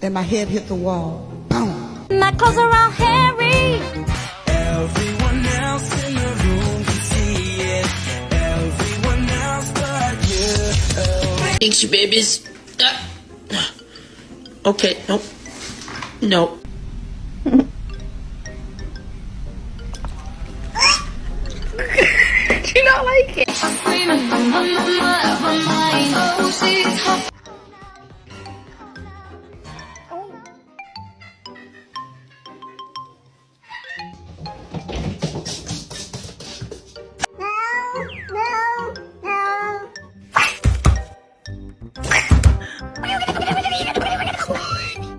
and my head hit the wall. Boom. My clothes are all hairy. Everyone else in the room can see it. Everyone else but you. Thanks, you babies. Okay, no. No. Do you not like it?